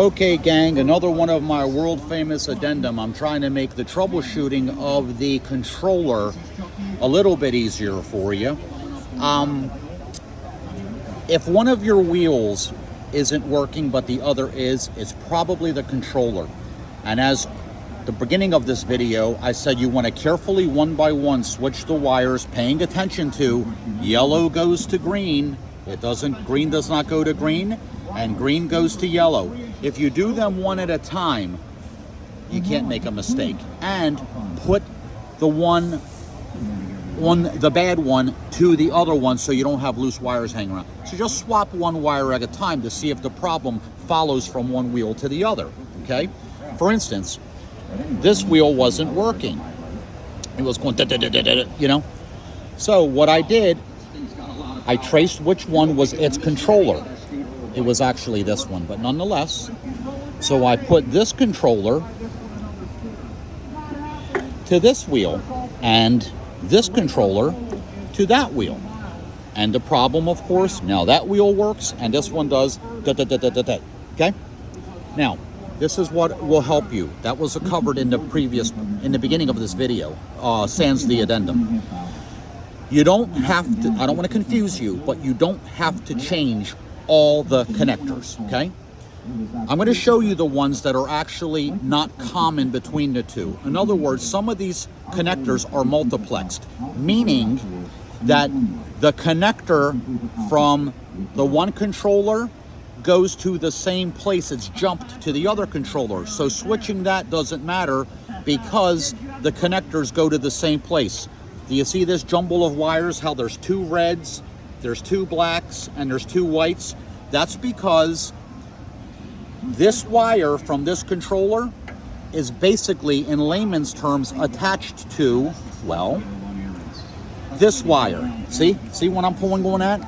Okay, gang, another one of my world famous addendum. I'm trying to make the troubleshooting of the controller a little bit easier for you. If one of your wheels isn't working but the other is, it's probably the controller. And as the beginning of this video, I said you want to carefully one by one switch the wires, paying attention to yellow goes to green. Green does not go to green, and green goes to yellow. If you do them one at a time, you can't make a mistake. And put the the bad one to the other one so you don't have loose wires hanging around. So just swap one wire at a time to see if the problem follows from one wheel to the other, okay? For instance, this wheel wasn't working. It was going you know? So what I did, I traced which one was its controller. It was actually this one, but nonetheless. So I put this controller to this wheel and this controller to that wheel. And the problem, of course, now that wheel works and this one does okay? Now, this is what will help you. That was covered in the beginning of this video, sans the addendum. You don't have to, I don't want to confuse you, but you don't have to change all the connectors, okay? I'm going to show you the ones that are actually not common between the two. In other words, some of these connectors are multiplexed, meaning that the connector from the one controller goes to the same place it's jumped to the other controller. So switching that doesn't matter because the connectors go to the same place. Do you see this jumble of wires, how there's two reds, there's two blacks, and there's two whites? That's because this wire from this controller is basically, in layman's terms, attached to, well, this wire. See what I'm going at?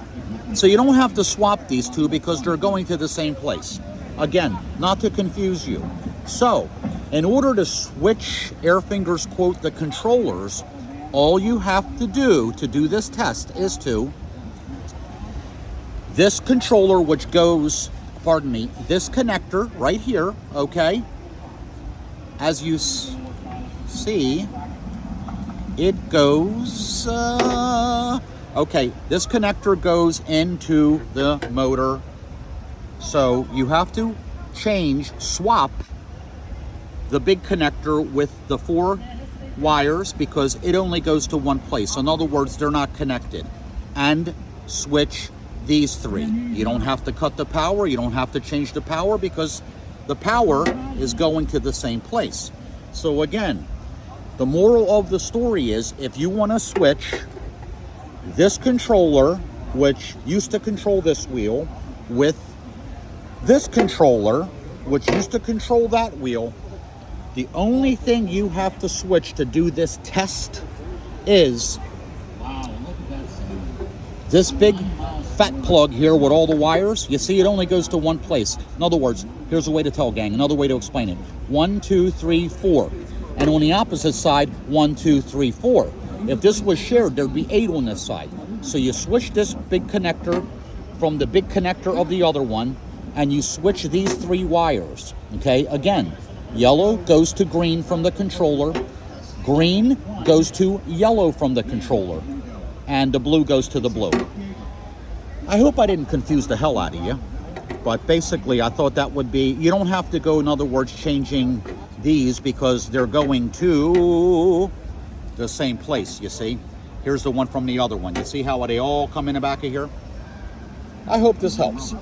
So you don't have to swap these two because they're going to the same place. Again, not to confuse you. So, in order to switch, air fingers quote, the controllers, all you have to do this test is to, this controller which goes, this connector right here, okay, as you see, it goes, okay, this connector goes into the motor. So you have to swap the big connector with the 4 wires because it only goes to one place. In other words, they're not connected. And switch these 3. You don't have to cut the power. You don't have to change the power because the power is going to the same place. So again, the moral of the story is if you want to switch this controller, which used to control this wheel, with this controller, which used to control that wheel, the only thing you have to switch to do this test is this big fat plug here with all the wires. You see, it only goes to one place. In other words, here's a way to tell, gang, another way to explain it. 1, 2, 3, 4. And on the opposite side, 1, 2, 3, 4. If this was shared, there'd be 8 on this side. So you switch this big connector from the big connector of the other one, and you switch these 3 wires, okay? Again, yellow goes to green from the controller, green goes to yellow from the controller, and the blue goes to the blue. I hope I didn't confuse the hell out of you, but basically I thought that would be, you don't have to go, in other words, changing these because they're going to the same place, you see. Here's the one from the other one. You see how they all come in the back of here? I hope this helps.